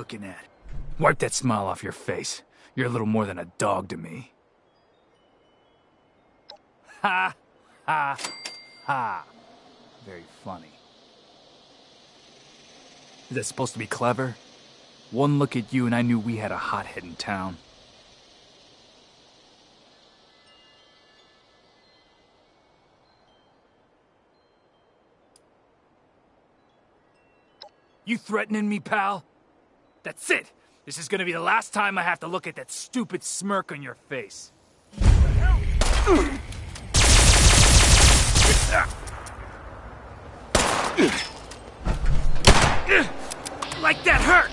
looking at? Wipe that smile off your face. You're a little more than a dog to me. Ha! Ha! Ha! Very funny. Is that supposed to be clever? One look at you and I knew we had a hothead in town. You threatening me, pal? That's it! This is gonna be the last time I have to look at that stupid smirk on your face. Like that hurt!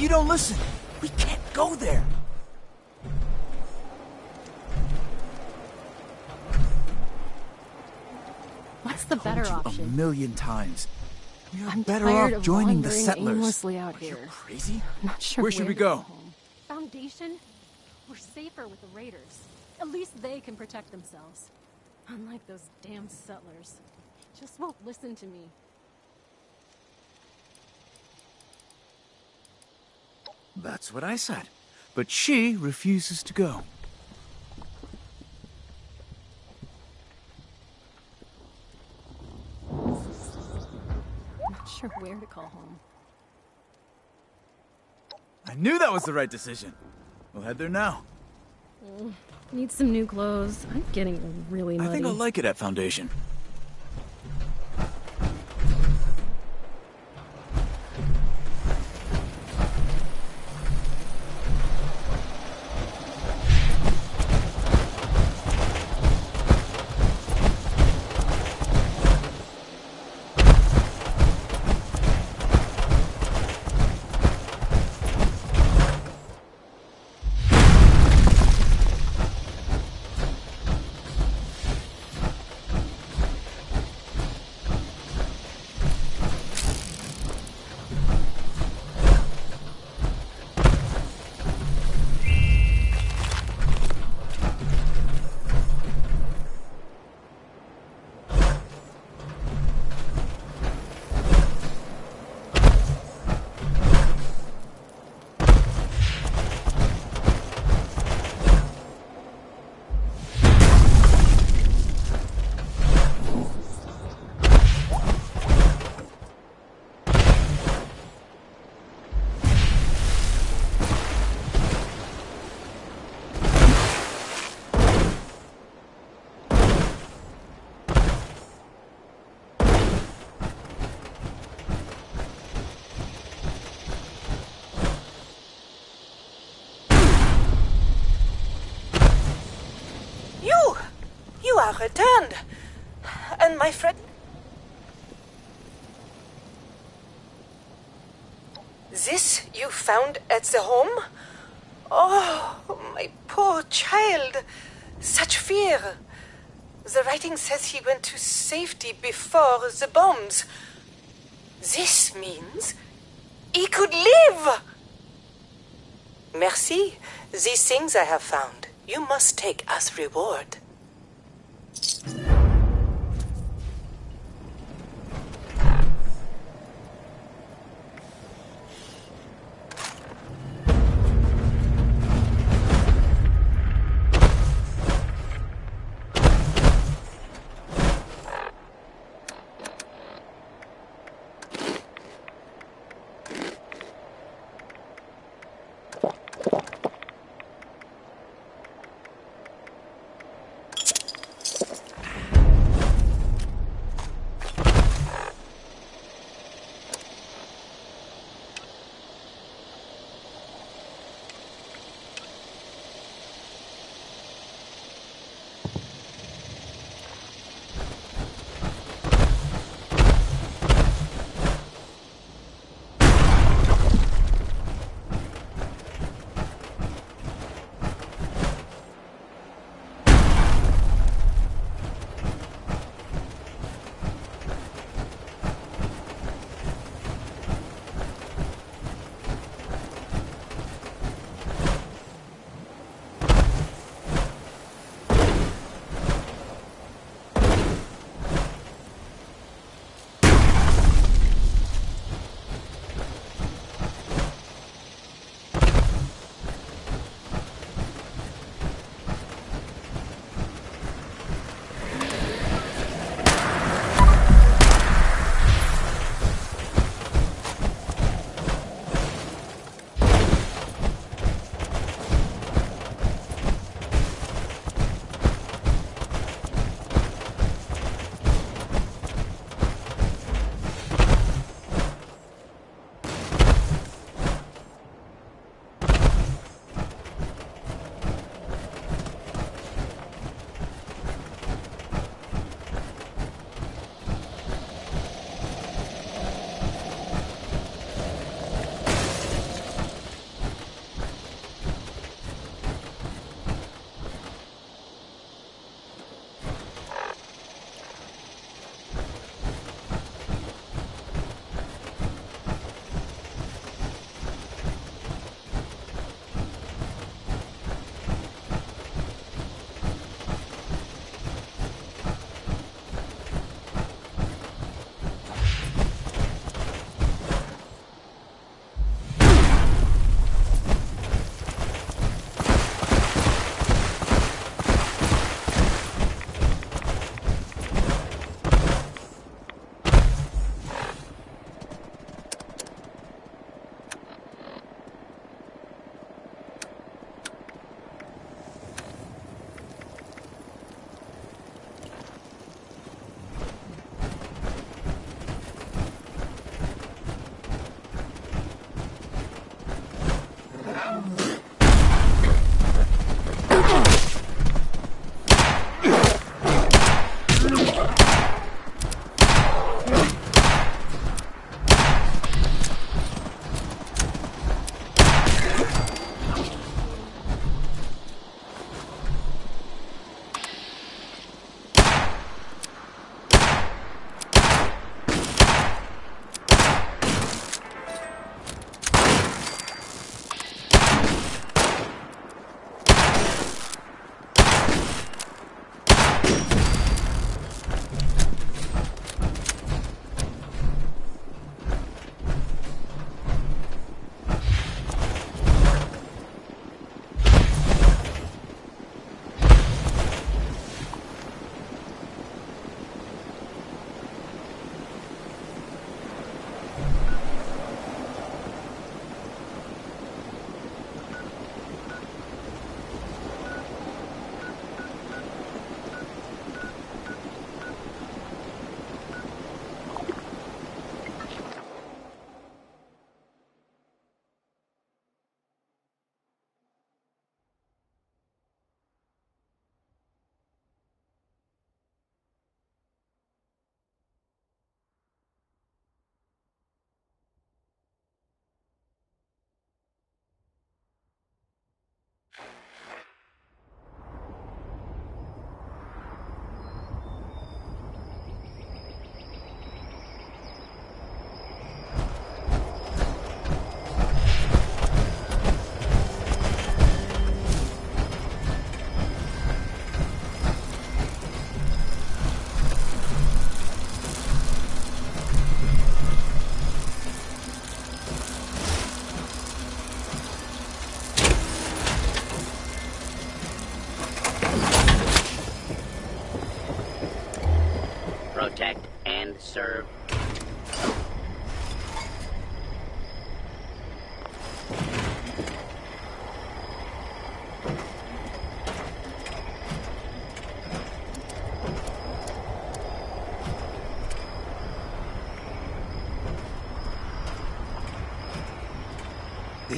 You don't listen. We can't go there. What's the better option? A million times. You're I'm better tired off of joining the wandering settlers. aimlessly out Are here. you crazy? I'm not sure Where should we go? Foundation? We're safer with the raiders. At least they can protect themselves. Unlike those damn settlers. They just won't listen to me. That's what I said. But she refuses to go. I'm not sure where to call home. I knew that was the right decision. We'll head there now. Need some new clothes. I'm getting really muddy. I think I'll like it at Foundation. are returned. And my friend... This you found at the home? Oh, my poor child. Such fear. The writing says he went to safety before the bombs. This means he could live. Merci. These things I have found, you must take as reward.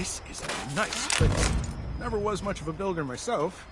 This is a nice place. Never was much of a builder myself.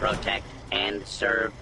Protect and serve.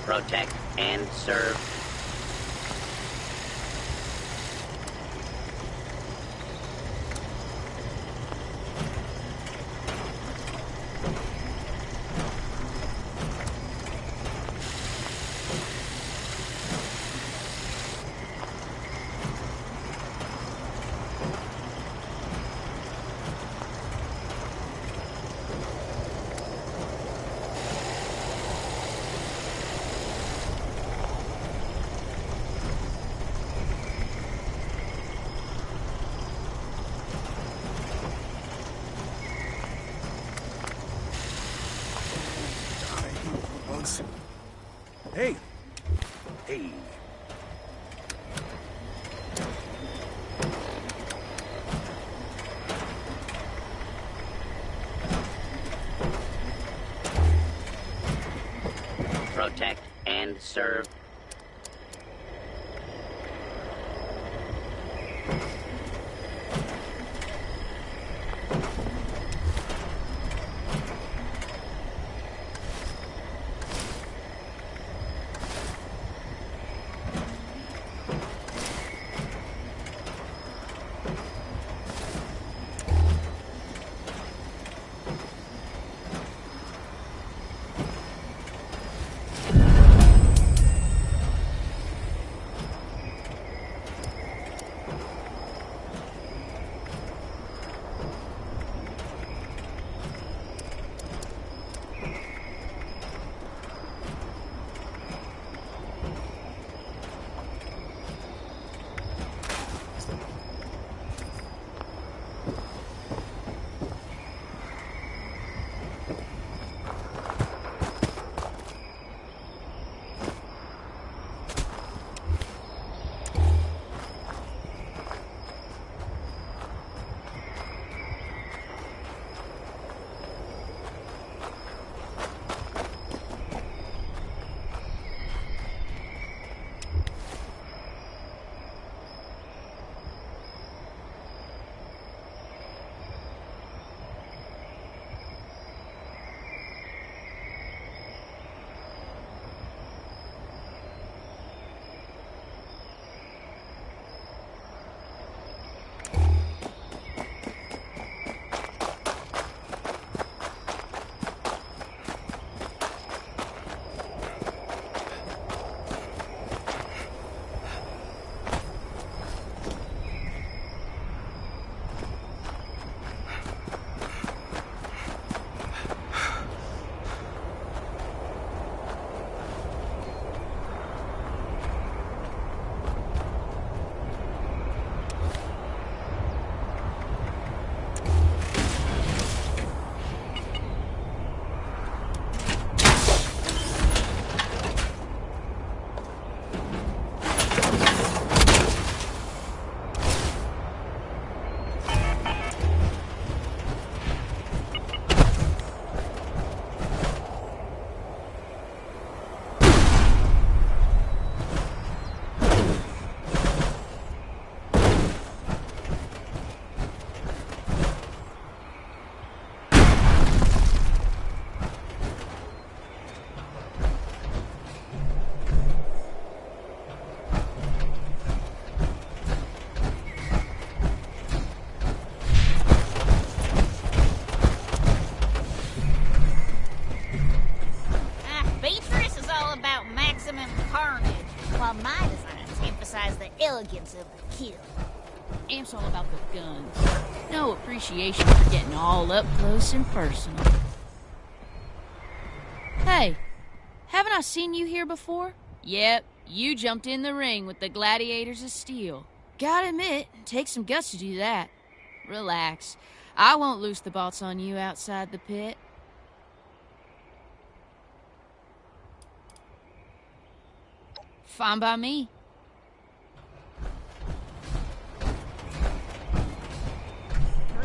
Protect and serve. Hey! Hey! Protect and serve. elegance of the kill. Amp's all about the guns. No appreciation for getting all up close and personal. Hey, haven't I seen you here before? Yep, you jumped in the ring with the Gladiators of Steel. Gotta admit, it takes some guts to do that. Relax. I won't loose the bolts on you outside the pit. Fine by me.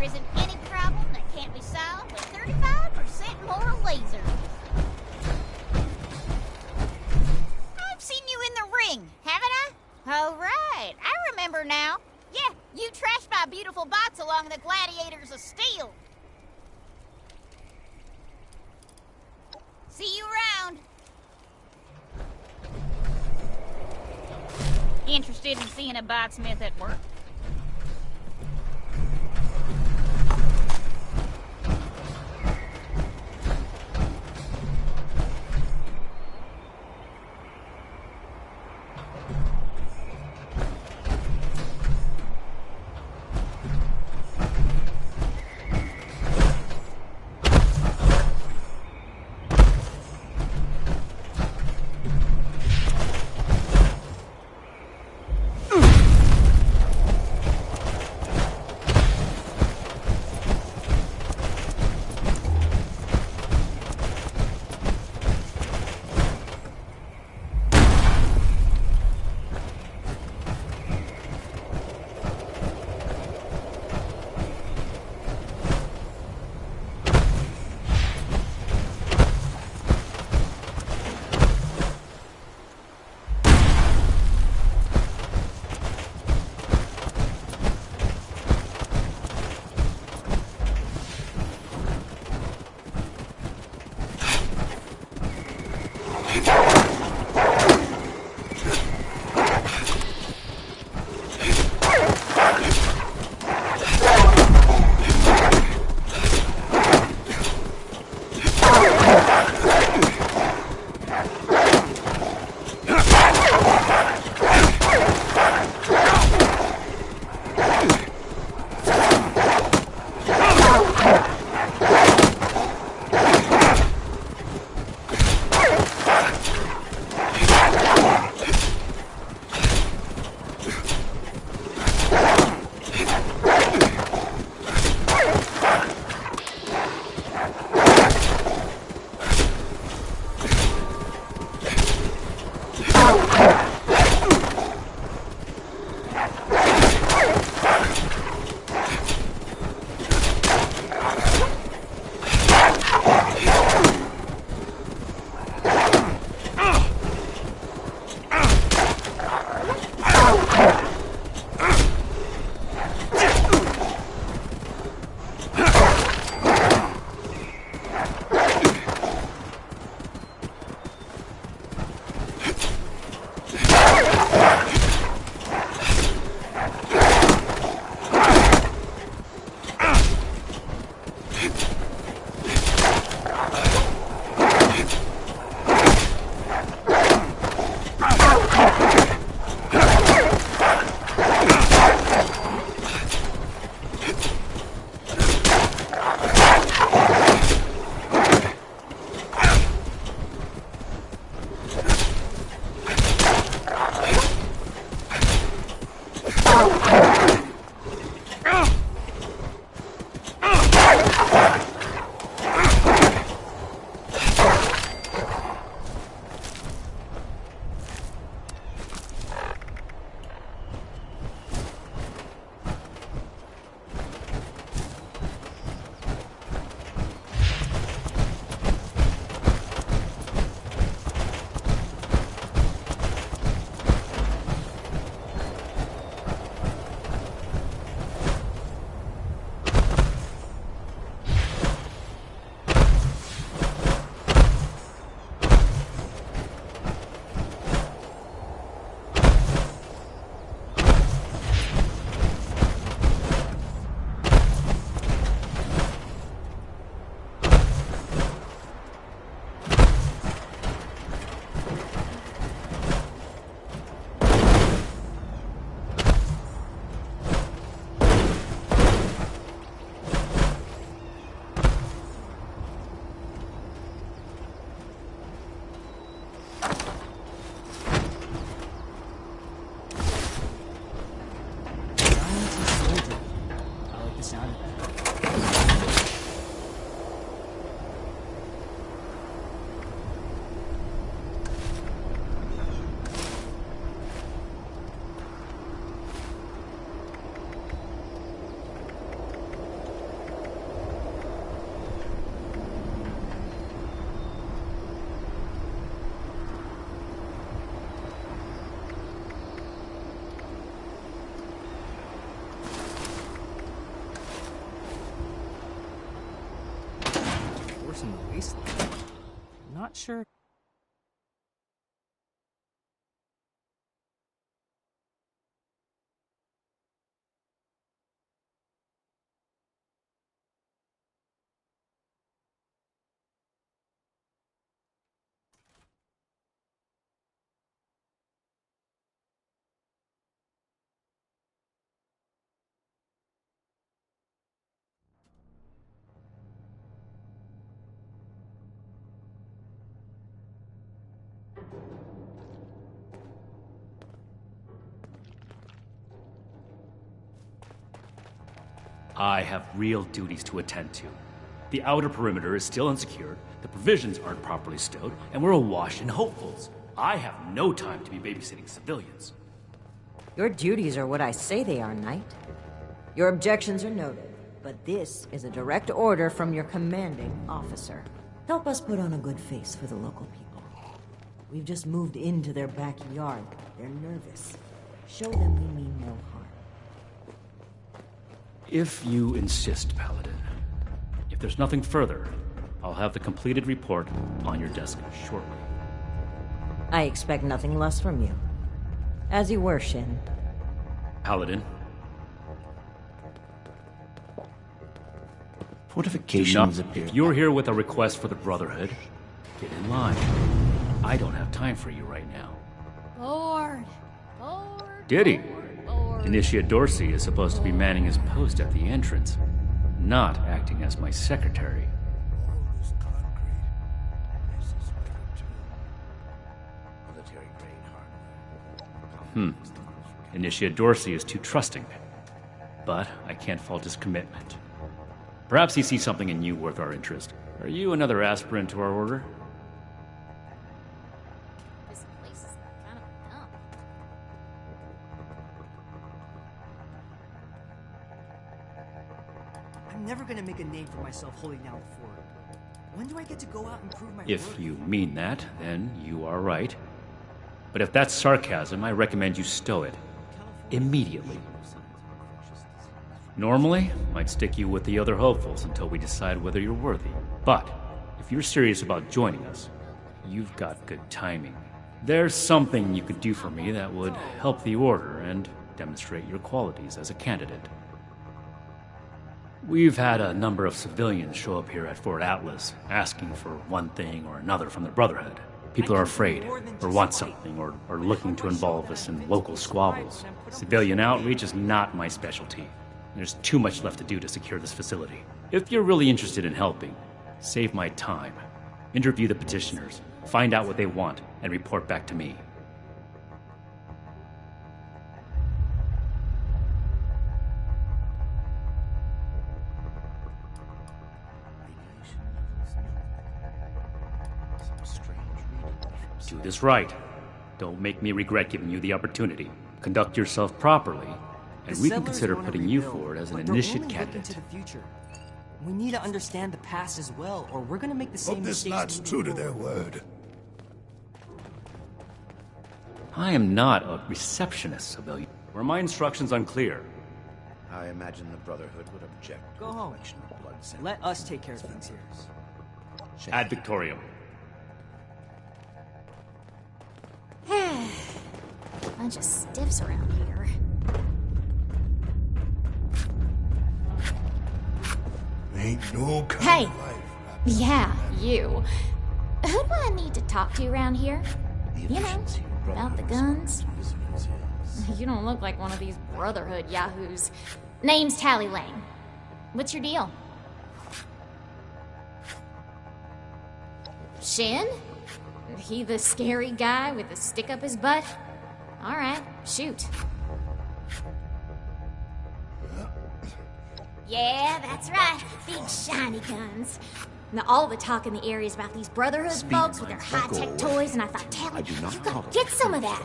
There isn't any problem that can't be solved with 35% more laser. I've seen you in the ring, haven't I? Oh, right. I remember now. Yeah, you trashed my beautiful bots along the Gladiators of Steel. See you around. Interested in seeing a botsmith at work? worse in the wasteland. Not sure. I have real duties to attend to. The outer perimeter is still unsecured, the provisions aren't properly stowed, and we're awash in hopefuls. I have no time to be babysitting civilians. Your duties are what I say they are, Knight. Your objections are noted, but this is a direct order from your commanding officer. Help us put on a good face for the local people. We've just moved into their backyard. They're nervous. Show them we mean no harm. If you insist, Paladin. If there's nothing further, I'll have the completed report on your desk shortly. I expect nothing less from you. As you were, Shin. Paladin. Fortifications appear. If you're here with a request for the Brotherhood, get in line. I don't have time for you right now. Bored. Diddy. Initiate Dorsey is supposed to be manning his post at the entrance, not acting as my secretary. Initiate Dorsey is too trusting, but I can't fault his commitment. Perhaps he sees something in you worth our interest. Are you another aspirant to our order? This place is kind of a dump. I'm never gonna make a name for myself holding down the fort. When do I get to go out and prove my If worth? you mean that, then you are right. But if that's sarcasm, I recommend you stow it. Immediately. Normally, I'd stick you with the other hopefuls until we decide whether you're worthy. But if you're serious about joining us, you've got good timing. There's something you could do for me that would help the Order and demonstrate your qualities as a candidate. We've had a number of civilians show up here at Fort Atlas, asking for one thing or another from the Brotherhood. People are afraid, or want something, or are looking to involve us in local squabbles. Civilian outreach is not my specialty. There's too much left to do to secure this facility. If you're really interested in helping, save my time. Interview the petitioners, find out what they want, and report back to me. Do this right. Don't make me regret giving you the opportunity. Conduct yourself properly, and we can consider putting you forward as an initiate candidate. To the future. We need to understand the past as well, or we're gonna make the same Hope this mistakes. knight's true to their word. I am not a receptionist, civilian. Were my instructions unclear? I imagine the Brotherhood would object to Go a home. collection of blood samples. Let us take care of things here. Ad Victoriam. Bunch of stiffs around here. Ain't no kind Hey. of life. Yeah, you. Who do I need to talk to around here? You know, about the guns. You don't look like one of these Brotherhood yahoos. Name's Tally Lane. What's your deal? Shin? He the scary guy with the stick up his butt? Alright, shoot. Yeah, that's right. Big shiny guns. Now, all the talk in the area is about these Brotherhood folks with their high-tech toys, and I thought, Tally, you gotta get some of that.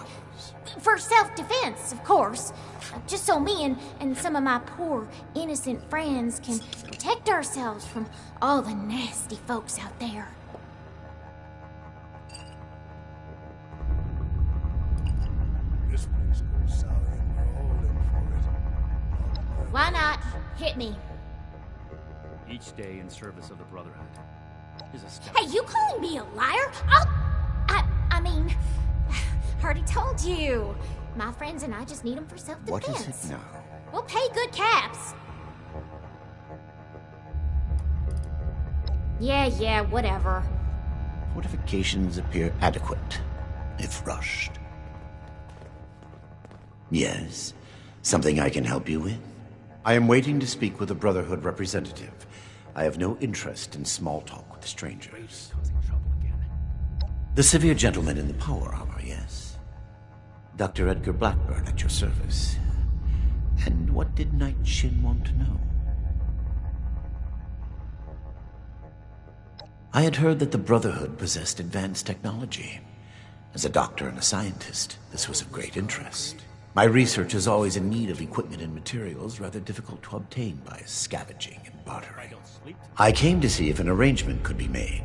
For self-defense, of course. Just so me and some of my poor, innocent friends can protect ourselves from all the nasty folks out there. This place goes sour and we're all in for it. Why not? Hit me. Each day in service of the Brotherhood. Hey, you calling me a liar? I mean, already told you. My friends and I just need them for self-defense. What is it now? We'll pay good caps. Yeah, whatever. Fortifications appear adequate, if rushed. Yes? Something I can help you with? I am waiting to speak with a Brotherhood representative. I have no interest in small talk with strangers. The severe gentleman in the power armor, yes? Dr. Edgar Blackburn at your service. And what did Knight Shin want to know? I had heard that the Brotherhood possessed advanced technology. As a doctor and a scientist, this was of great interest. My research is always in need of equipment and materials rather difficult to obtain by scavenging and bartering. I came to see if an arrangement could be made,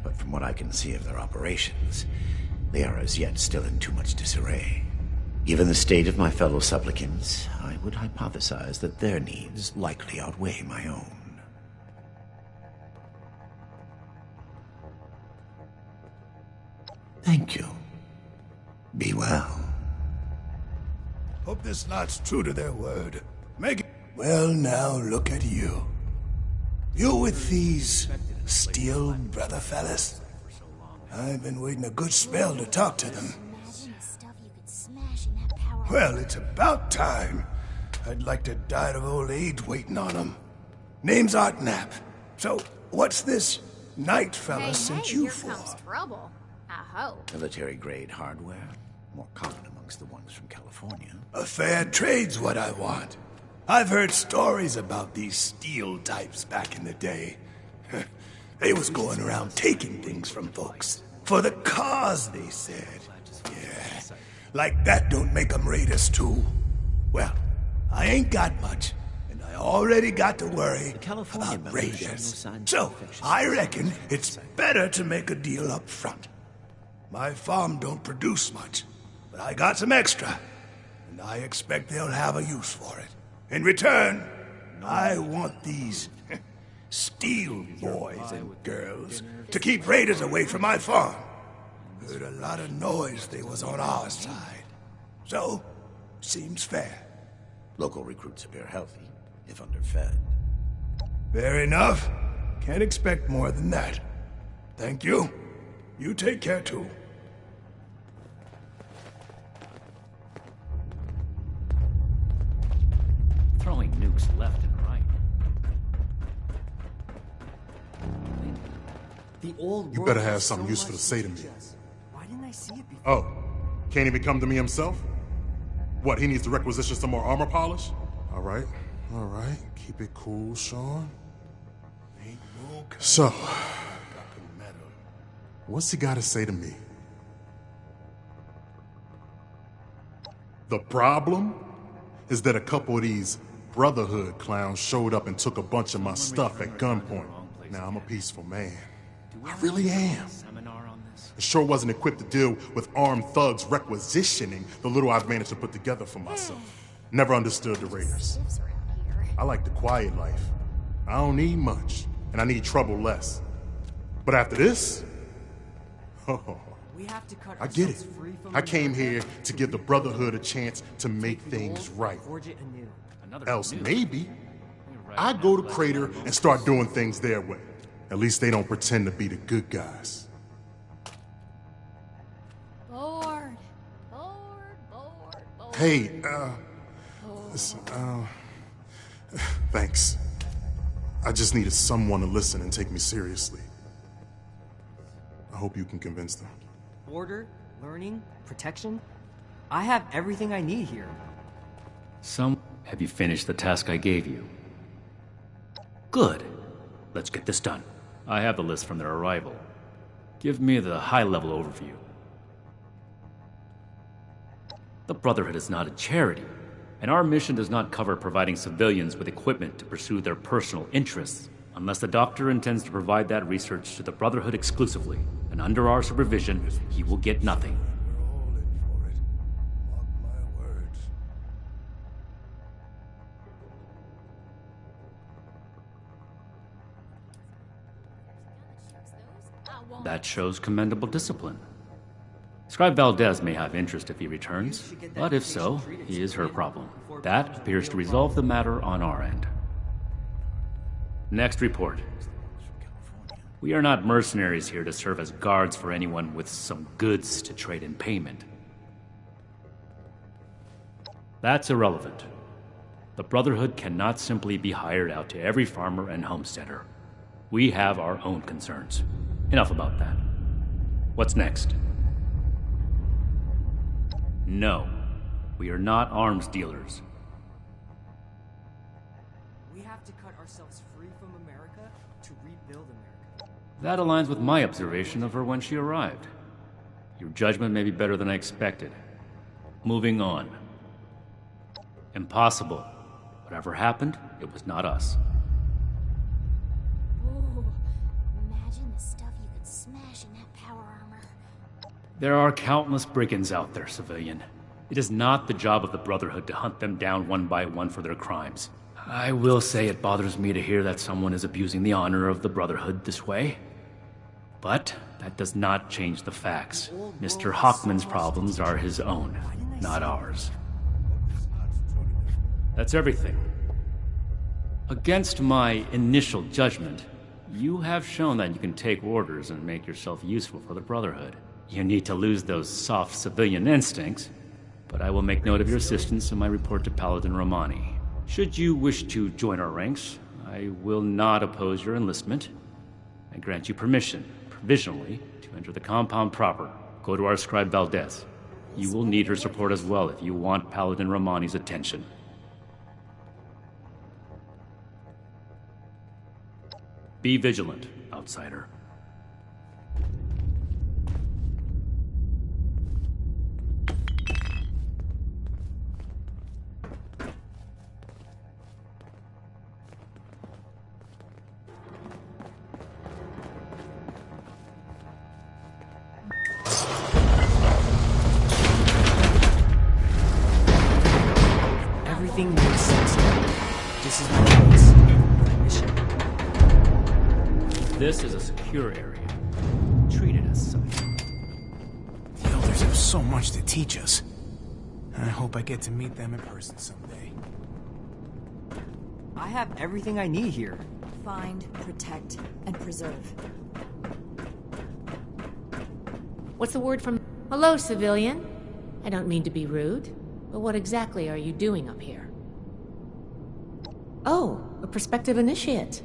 but from what I can see of their operations, they are as yet still in too much disarray. Given the state of my fellow supplicants, I would hypothesize that their needs likely outweigh my own. Thank you. Be well. Hope this lot's true to their word. Make it. Well, now look at you. You with these steel brother fellas? I've been waiting a good spell to talk to them. Well, it's about time. I'd like to die of old age waiting on them. Name's Art Knapp. So, what's this Knight fella sent you for? Comes trouble. I hope. Military-grade hardware, more common amongst the ones from California. A fair trade's what I want. I've heard stories about these steel types back in the day. They was going around taking things from folks. For the cause, they said. Yeah, like that don't make them raiders too. Well, I ain't got much, and I already got to worry about raiders. So, I reckon it's better to make a deal up front. My farm don't produce much, but I got some extra, and I expect they'll have a use for it. In return, I want these steel boys and girls to keep raiders away from my farm. Heard a lot of noise they was on our side. So, seems fair. Local recruits appear healthy, if underfed. Fair enough. Can't expect more than that. Thank you. You take care too. Throwing nukes left and right. The old You better have something useful to say to me. Why didn't I see it before? Oh, can't even come to me himself? What, he needs to requisition some more armor polish? All right. Keep it cool, Sean. So, what's he got to say to me? The problem is that a couple of these Brotherhood clowns showed up and took a bunch of my stuff at gunpoint. Now, I'm a peaceful man. I really am. I sure wasn't equipped to deal with armed thugs requisitioning the little I've managed to put together for myself. Never understood the raiders. I like the quiet life. I don't need much, and I need trouble less. But after this, I get it. I came here to give the Brotherhood a chance to make things right. Else maybe I'd go to Crater and start doing things their way. At least they don't pretend to be the good guys. Bored. Hey, listen, thanks. I just needed someone to listen and take me seriously. I hope you can convince them. Order, learning, protection. I have everything I need here. Have you finished the task I gave you? Good. Let's get this done. I have the list from their arrival. Give me the high-level overview. The Brotherhood is not a charity, and our mission does not cover providing civilians with equipment to pursue their personal interests, unless the Doctor intends to provide that research to the Brotherhood exclusively, and under our supervision, he will get nothing. That shows commendable discipline. Scribe Valdez may have interest if he returns, but if so, he is her problem. That appears to resolve the matter on our end. Next report. We are not mercenaries here to serve as guards for anyone with some goods to trade in payment. That's irrelevant. The Brotherhood cannot simply be hired out to every farmer and homesteader. We have our own concerns. Enough about that. What's next? No, we are not arms dealers. We have to cut ourselves free from America to rebuild America. That aligns with my observation of her when she arrived. Your judgment may be better than I expected. Moving on. Impossible. Whatever happened, it was not us. Ooh, imagine the stuff you could smash in that power armor. There are countless brigands out there, civilian. It is not the job of the Brotherhood to hunt them down one by one for their crimes. I will say it bothers me to hear that someone is abusing the honor of the Brotherhood this way. But that does not change the facts. Mr. Hockman's problems are his own, not ours. That's everything. Against my initial judgment, you have shown that you can take orders and make yourself useful for the Brotherhood. You need to lose those soft civilian instincts, but I will make note of your assistance in my report to Paladin Romani. Should you wish to join our ranks, I will not oppose your enlistment. I grant you permission, provisionally, to enter the compound proper. Go to our scribe Valdez. You will need her support as well if you want Paladin Romani's attention. Be vigilant, outsider. Everything makes sense now. This is my place, my mission. This is a secure area. Treat it as such. The elders have so much to teach us. And I hope I get to meet them in person someday. I have everything I need here. Find, protect, and preserve. What's the word from... Hello, civilian. I don't mean to be rude, but what exactly are you doing up here? Oh, a prospective initiate.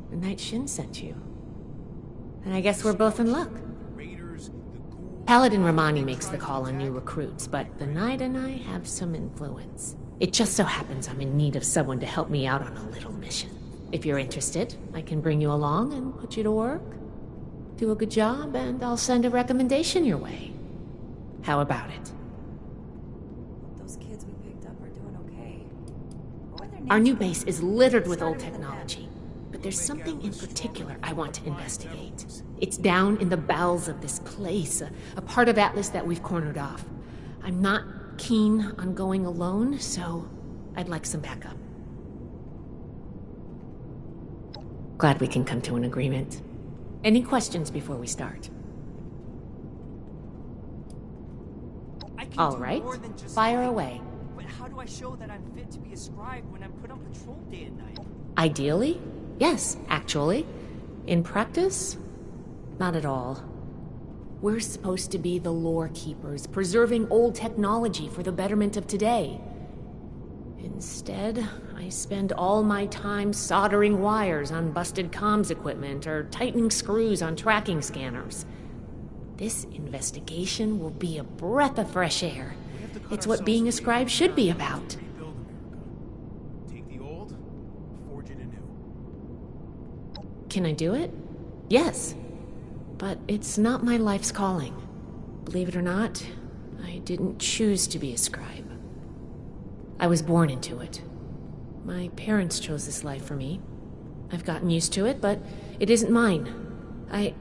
The Knight Shin sent you. And I guess we're both in luck. Paladin Romani makes the call on new recruits, but the Knight and I have some influence. It just so happens I'm in need of someone to help me out on a little mission. If you're interested, I can bring you along and put you to work. Do a good job, and I'll send a recommendation your way. How about it? Those kids we picked up are doing okay. What were their names? Our new base is littered with old technology, but there's something in particular I want to investigate. It's down in the bowels of this place, a part of Atlas that we've cornered off. I'm not keen on going alone, so I'd like some backup. Glad we can come to an agreement. Any questions before we start? All right, fire away. But how do I show that I'm fit to be a scribe when I'm put on patrol day and night? Ideally, yes, actually. In practice, not at all. We're supposed to be the lore keepers, preserving old technology for the betterment of today. Instead, I spend all my time soldering wires on busted comms equipment or tightening screws on tracking scanners. This investigation will be a breath of fresh air. It's what being a scribe should be about. Take the old, forge it anew. Can I do it? Yes. But it's not my life's calling. Believe it or not, I didn't choose to be a scribe. I was born into it. My parents chose this life for me. I've gotten used to it, but it isn't mine. The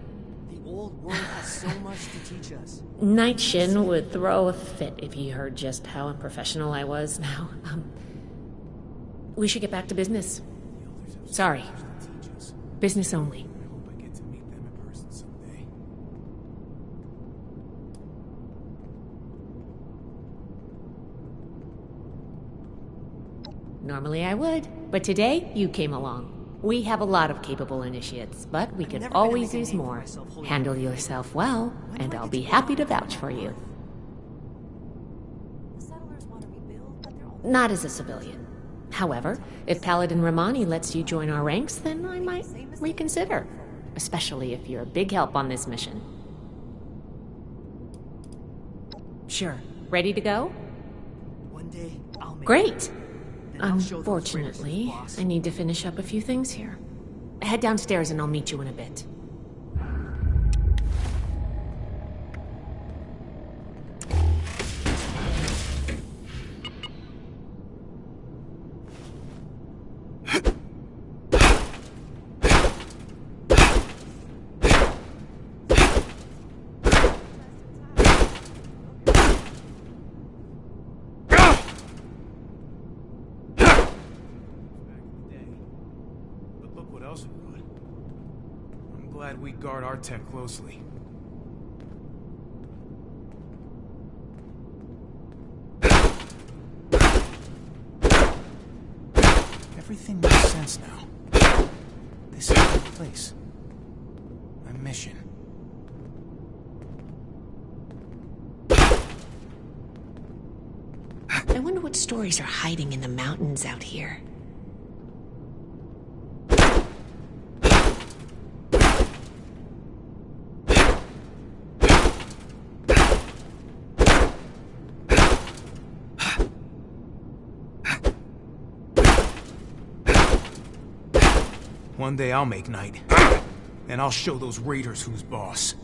old world has so much to teach us. Knight Shin would throw a fit if he heard just how unprofessional I was now. We should get back to business. Sorry. Business only. I hope I get to meet them in person someday. Normally I would, but today you came along. We have a lot of capable initiates, but we could always use more. Handle yourself well, and I'll be happy to vouch for you. Not as a civilian. However, if Paladin Romani lets you join our ranks, then I might reconsider. Especially if you're a big help on this mission. Sure. Ready to go? One day, I'll make Great! I'll show those raiders Unfortunately, who's boss. I need to finish up a few things here. Head downstairs and I'll meet you in a bit. But look what else we got. I'm glad we guard our tech closely. Everything makes sense now. This is the place. My mission. I wonder what stories are hiding in the mountains out here. One day I'll make night. And I'll show those raiders who's boss.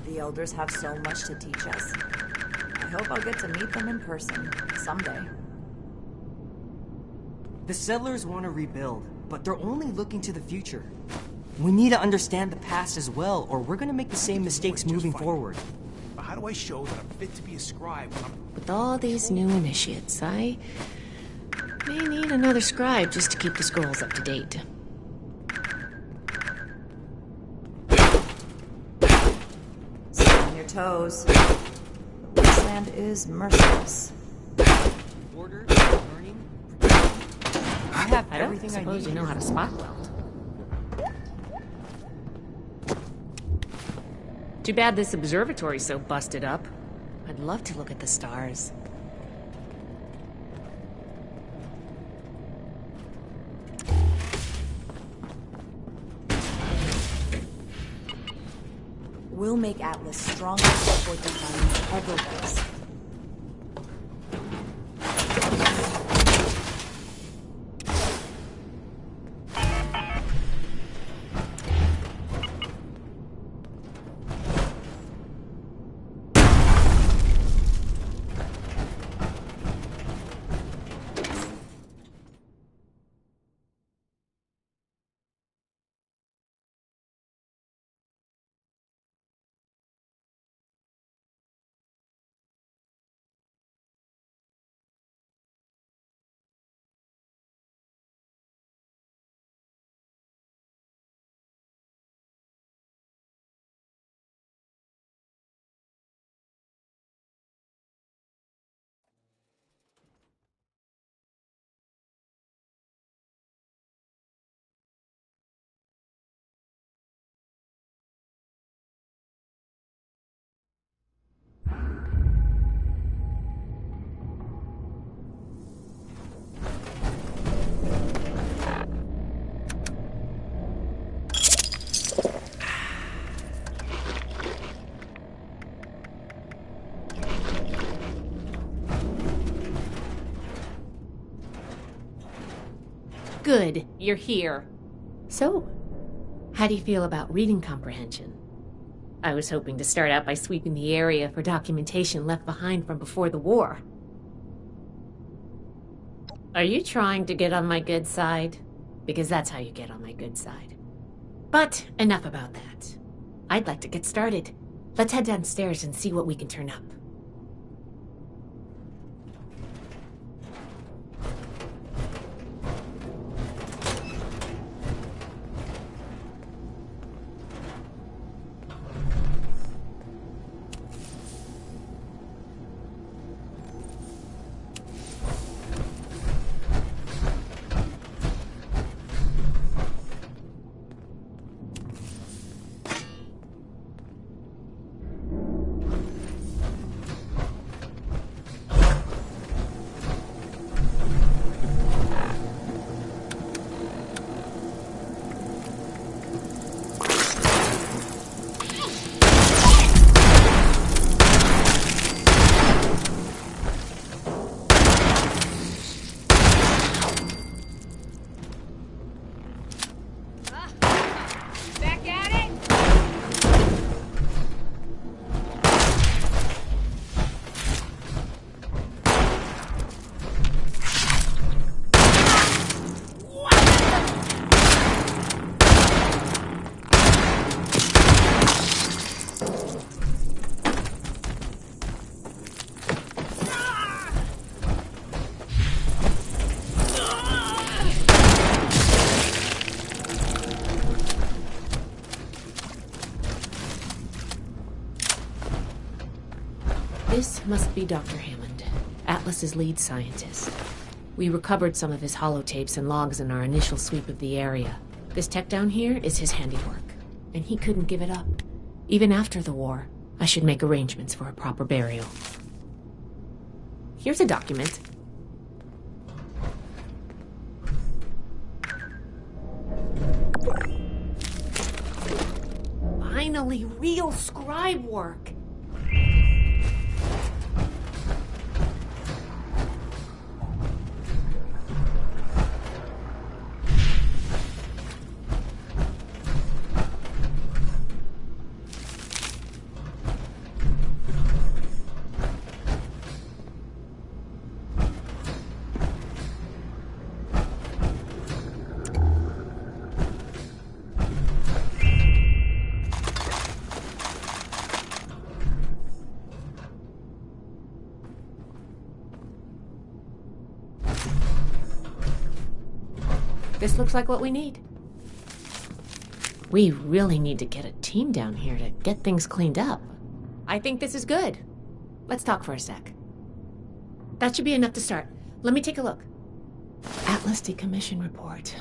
The elders have so much to teach us. I hope I'll get to meet them in person someday. The settlers want to rebuild, but they're only looking to the future. We need to understand the past as well, or we're gonna make the same mistakes moving forward. But how do I show that I'm fit to be a scribe when I'm... With all these new initiates, I may need another scribe just to keep the scrolls up to date. Stay on your toes. The wasteland is merciless. Order, learning, I have I don't everything I suppose need. you know how to spot weld. Too bad this observatory's so busted up. I'd love to look at the stars. We'll make Atlas strongest support the Huns ever was. Good, you're here. So, how do you feel about reading comprehension? I was hoping to start out by sweeping the area for documentation left behind from before the war. Are you trying to get on my good side? Because that's how you get on my good side. But enough about that. I'd like to get started. Let's head downstairs and see what we can turn up. This must be Dr. Hammond, Atlas's lead scientist. We recovered some of his holotapes and logs in our initial sweep of the area. This tech down here is his handiwork, and he couldn't give it up. Even after the war, I should make arrangements for a proper burial. Here's a document. Finally, real scribe work. This looks like what we need. We really need to get a team down here to get things cleaned up. I think this is good. Let's talk for a sec. That should be enough to start. Let me take a look. Atlas decommission report.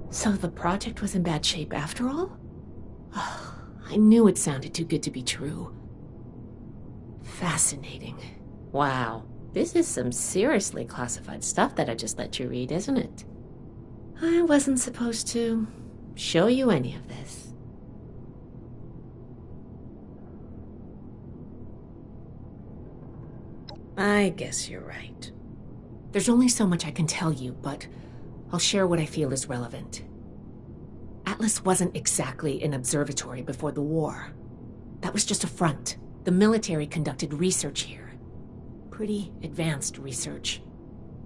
So the project was in bad shape after all? Oh, I knew it sounded too good to be true. Fascinating. Wow. This is some seriously classified stuff that I just let you read, isn't it? I wasn't supposed to show you any of this. I guess you're right. There's only so much I can tell you, but I'll share what I feel is relevant. Atlas wasn't exactly an observatory before the war. That was just a front. The military conducted research here. Pretty advanced research.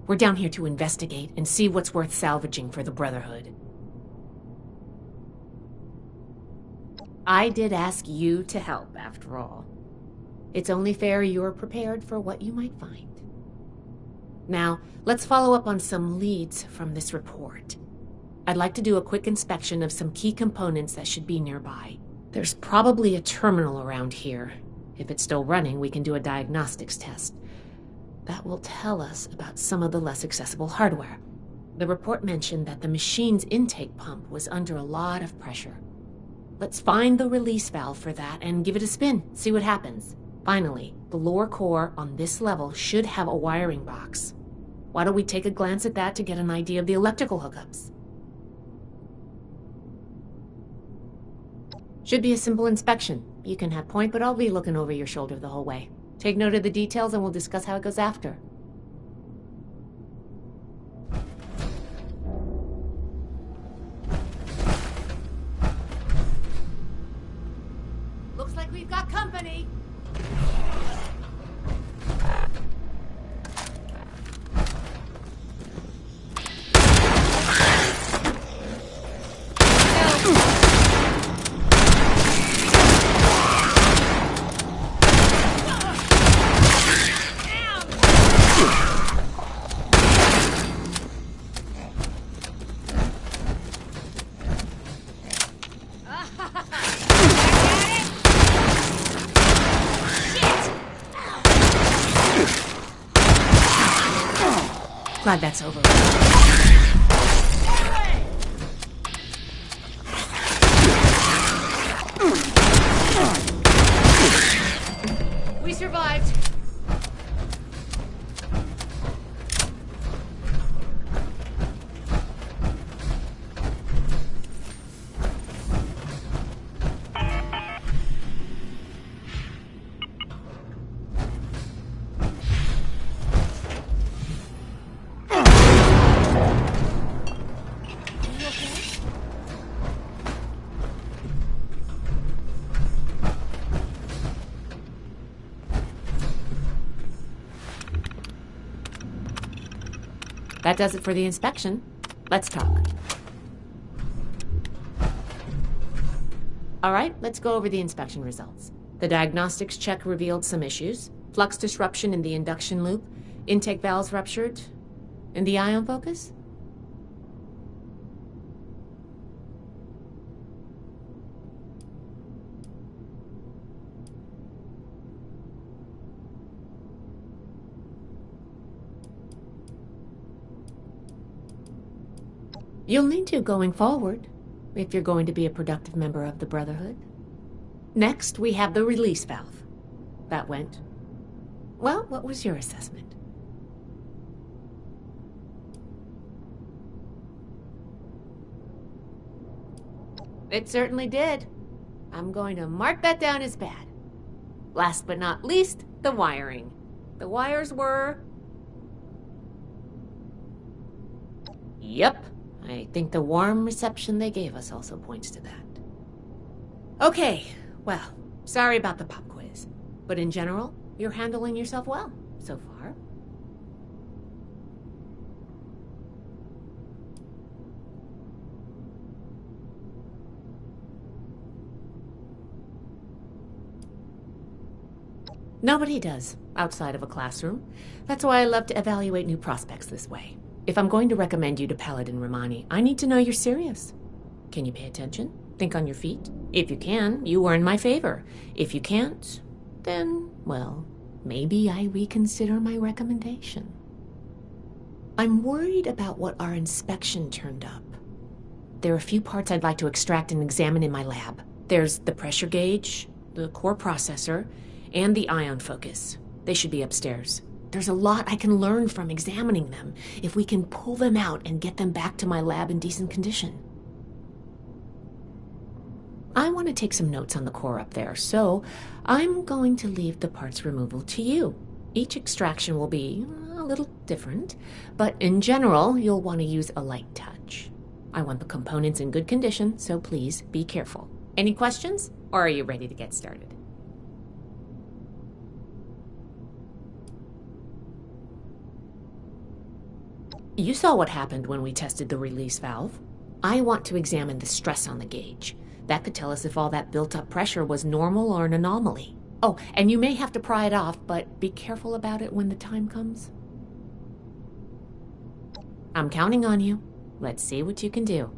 We're down here to investigate and see what's worth salvaging for the Brotherhood. I did ask you to help, after all. It's only fair you're prepared for what you might find. Now, let's follow up on some leads from this report. I'd like to do a quick inspection of some key components that should be nearby. There's probably a terminal around here. If it's still running, we can do a diagnostics test. That will tell us about some of the less accessible hardware. The report mentioned that the machine's intake pump was under a lot of pressure. Let's find the release valve for that and give it a spin, see what happens. Finally, the lower core on this level should have a wiring box. Why don't we take a glance at that to get an idea of the electrical hookups? Should be a simple inspection. You can have point, but I'll be looking over your shoulder the whole way. Take note of the details and we'll discuss how it goes after. Looks like we've got company. Glad that's over. We survived. That does it for the inspection. Let's talk. All right, let's go over the inspection results. The diagnostics check revealed some issues. Flux disruption in the induction loop, intake valves ruptured, and the ion focus? You'll need to going forward, if you're going to be a productive member of the Brotherhood. Next, we have the release valve. That went... Well, what was your assessment? It certainly did. I'm going to mark that down as bad. Last but not least, the wiring. The wires were... Yep. I think the warm reception they gave us also points to that. Okay, well, sorry about the pop quiz. But in general, you're handling yourself well so far. Nobody does, outside of a classroom. That's why I love to evaluate new prospects this way. If I'm going to recommend you to Paladin Romani, I need to know you're serious. Can you pay attention? Think on your feet? If you can, you are in my favor. If you can't, then, well, maybe I reconsider my recommendation. I'm worried about what our inspection turned up. There are a few parts I'd like to extract and examine in my lab. There's the pressure gauge, the core processor, and the ion focus. They should be upstairs. There's a lot I can learn from examining them if we can pull them out and get them back to my lab in decent condition. I want to take some notes on the core up there, so I'm going to leave the parts removal to you. Each extraction will be a little different, but in general, you'll want to use a light touch. I want the components in good condition, so please be careful. Any questions, or are you ready to get started? You saw what happened when we tested the release valve. I want to examine the stress on the gauge. That could tell us if all that built-up pressure was normal or an anomaly. Oh, and you may have to pry it off, but be careful about it when the time comes. I'm counting on you. Let's see what you can do.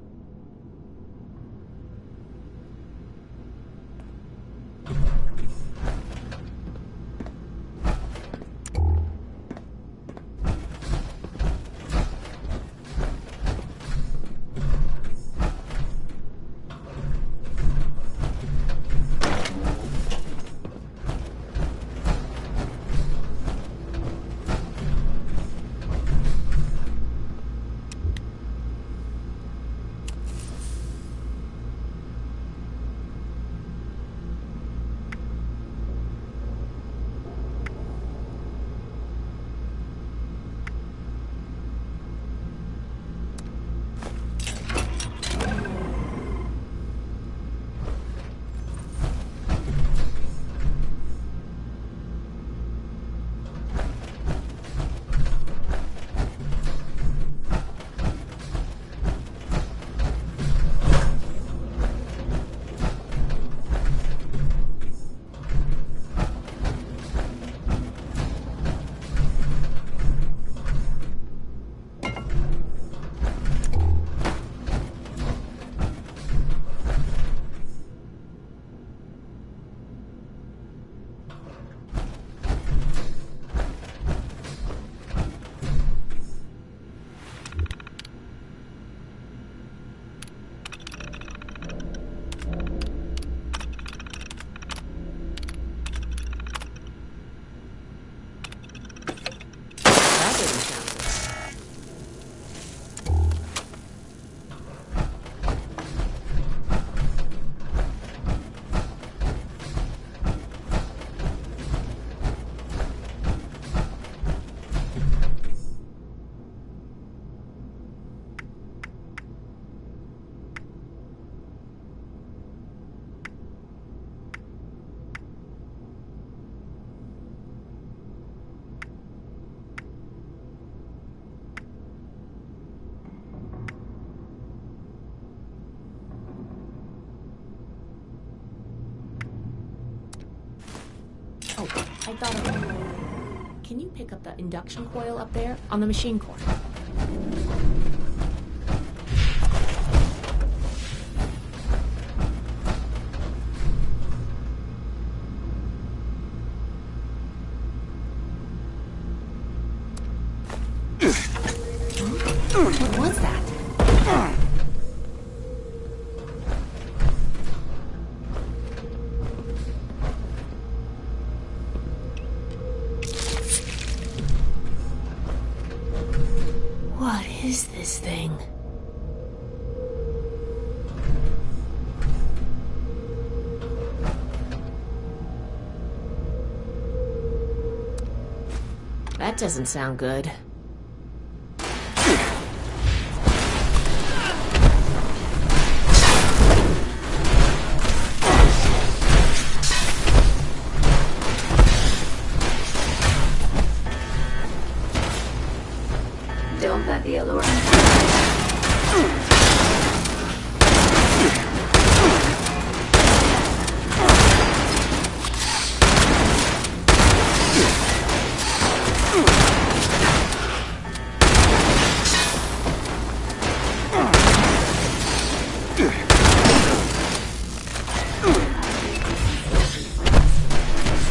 Oh, I thought of it. Can you pick up the induction coil up there on the machine core? What was that? is this thing? That doesn't sound good. Don't let the allure.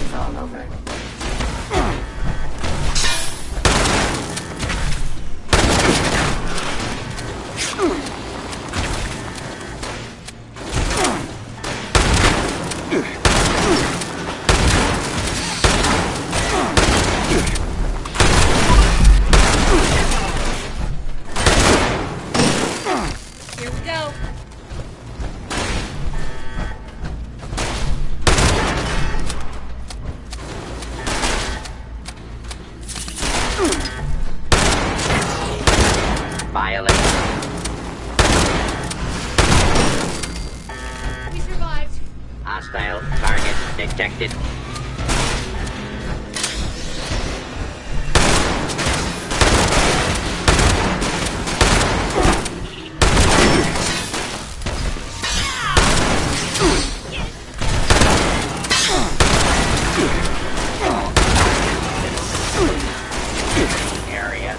It's all over. Here we go. Violet. We survived. Hostile target detected. Area.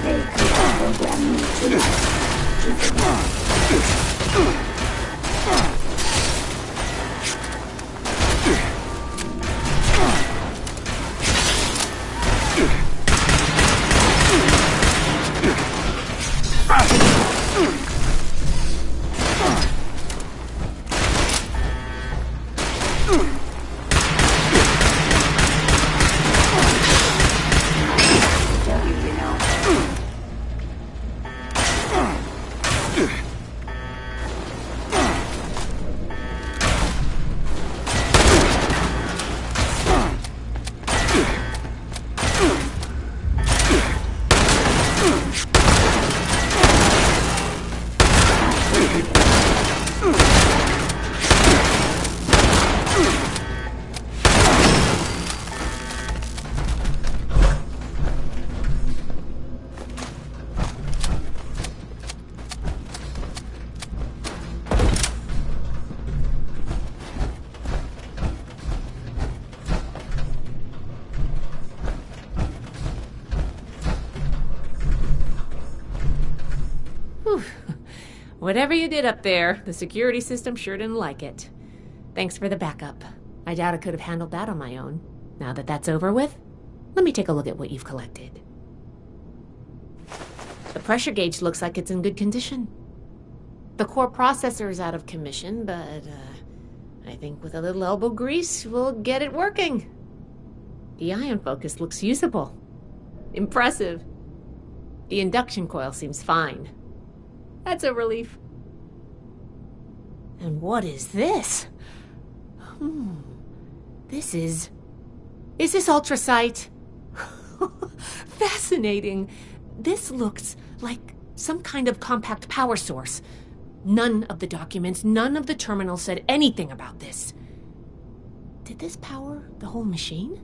They could program me Whatever you did up there, the security system sure didn't like it. Thanks for the backup. I doubt I could have handled that on my own. Now that that's over with, let me take a look at what you've collected. The pressure gauge looks like it's in good condition. The core processor is out of commission, but I think with a little elbow grease, we'll get it working. The ion focus looks usable. Impressive. The induction coil seems fine. That's a relief. And what is this? This is... Is this ultrasight? Fascinating. This looks like some kind of compact power source. None of the documents, none of the terminals said anything about this. Did this power the whole machine?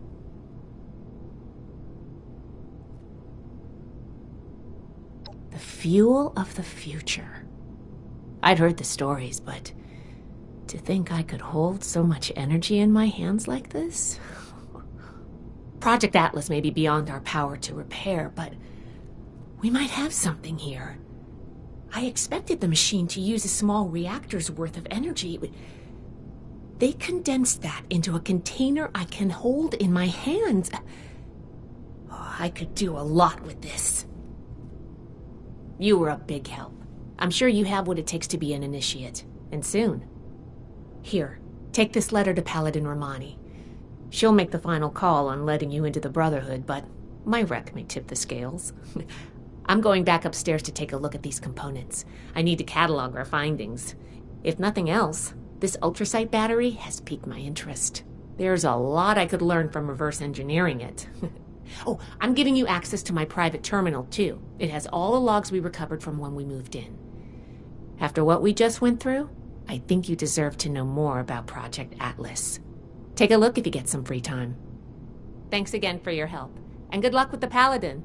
The fuel of the future. I'd heard the stories, but to think I could hold so much energy in my hands like this? Project Atlas may be beyond our power to repair, but we might have something here. I expected the machine to use a small reactor's worth of energy. They condensed that into a container I can hold in my hands. Oh, I could do a lot with this. You were a big help. I'm sure you have what it takes to be an initiate, and soon. Here, take this letter to Paladin Romani. She'll make the final call on letting you into the Brotherhood, but my wreck may tip the scales. I'm going back upstairs to take a look at these components. I need to catalog our findings. If nothing else, this ultrasight battery has piqued my interest. There's a lot I could learn from reverse engineering it. Oh, I'm giving you access to my private terminal, too. It has all the logs we recovered from when we moved in. After what we just went through, I think you deserve to know more about Project Atlas. Take a look if you get some free time. Thanks again for your help, and good luck with the Paladin.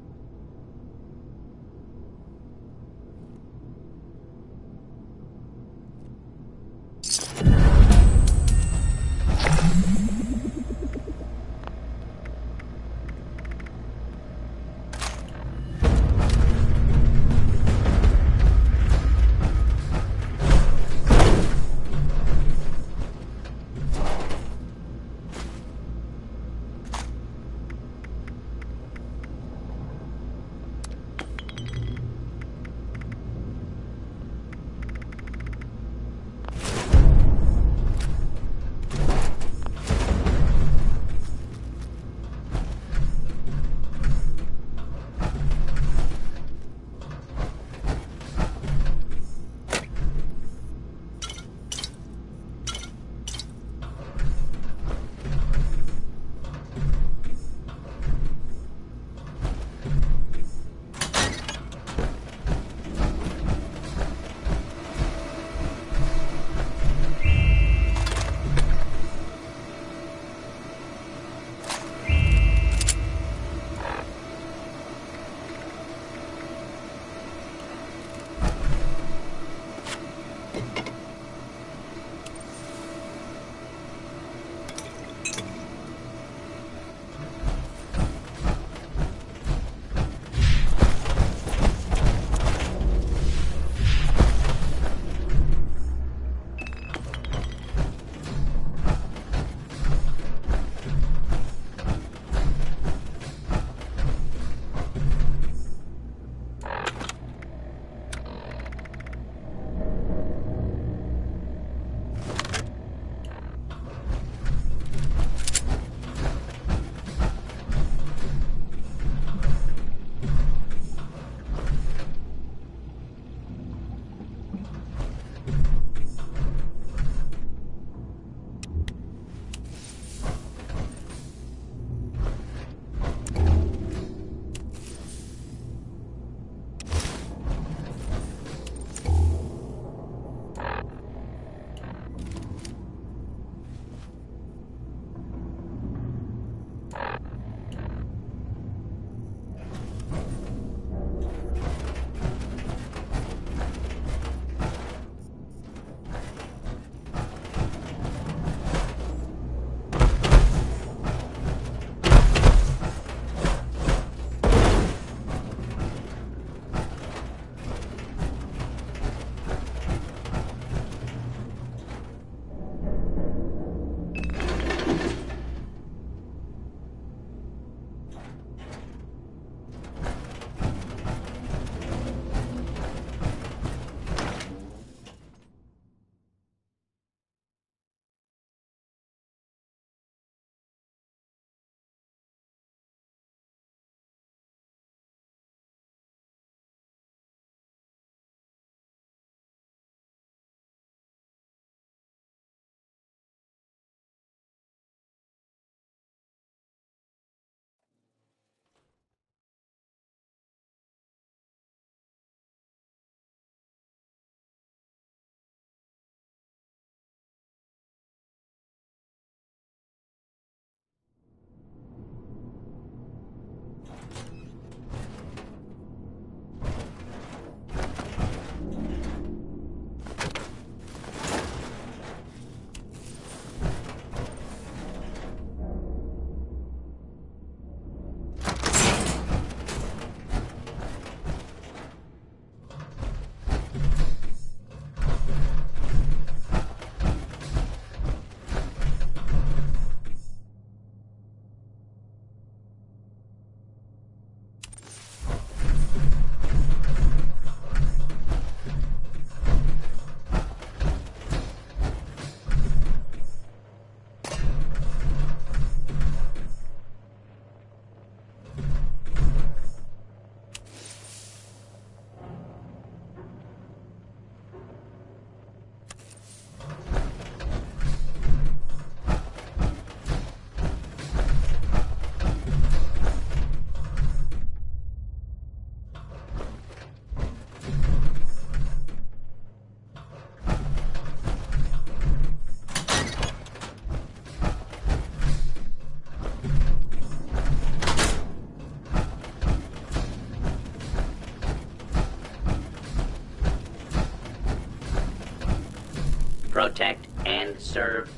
protect, and serve.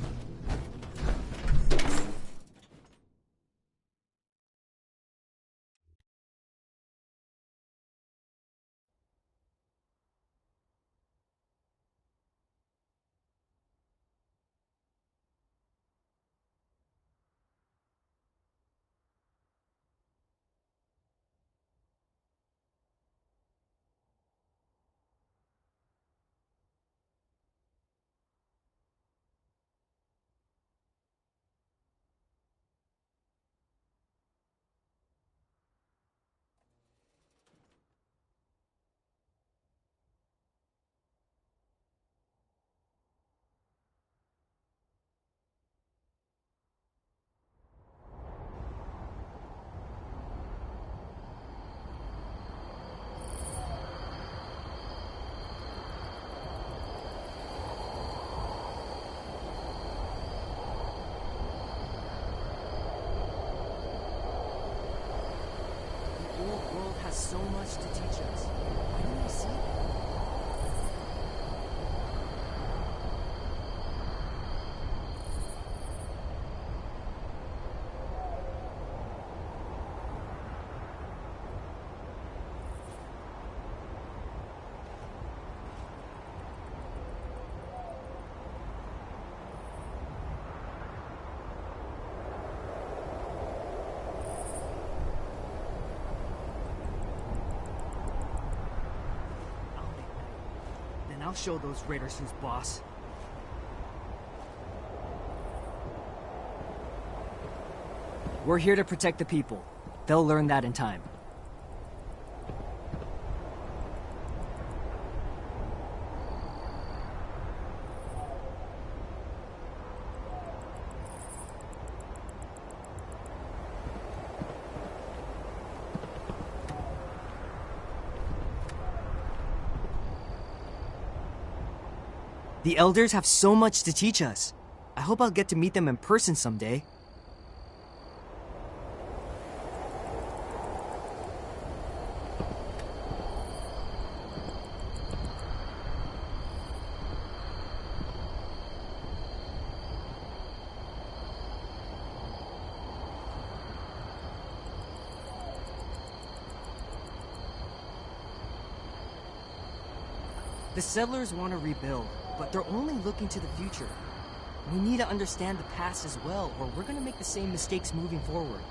So much to teach us. Why don't we see that? I'll show those raiders who's boss. We're here to protect the people. They'll learn that in time. The elders have so much to teach us. I hope I'll get to meet them in person someday. The settlers want to rebuild, but they're only looking to the future. We need to understand the past as well, or we're gonna make the same mistakes moving forward.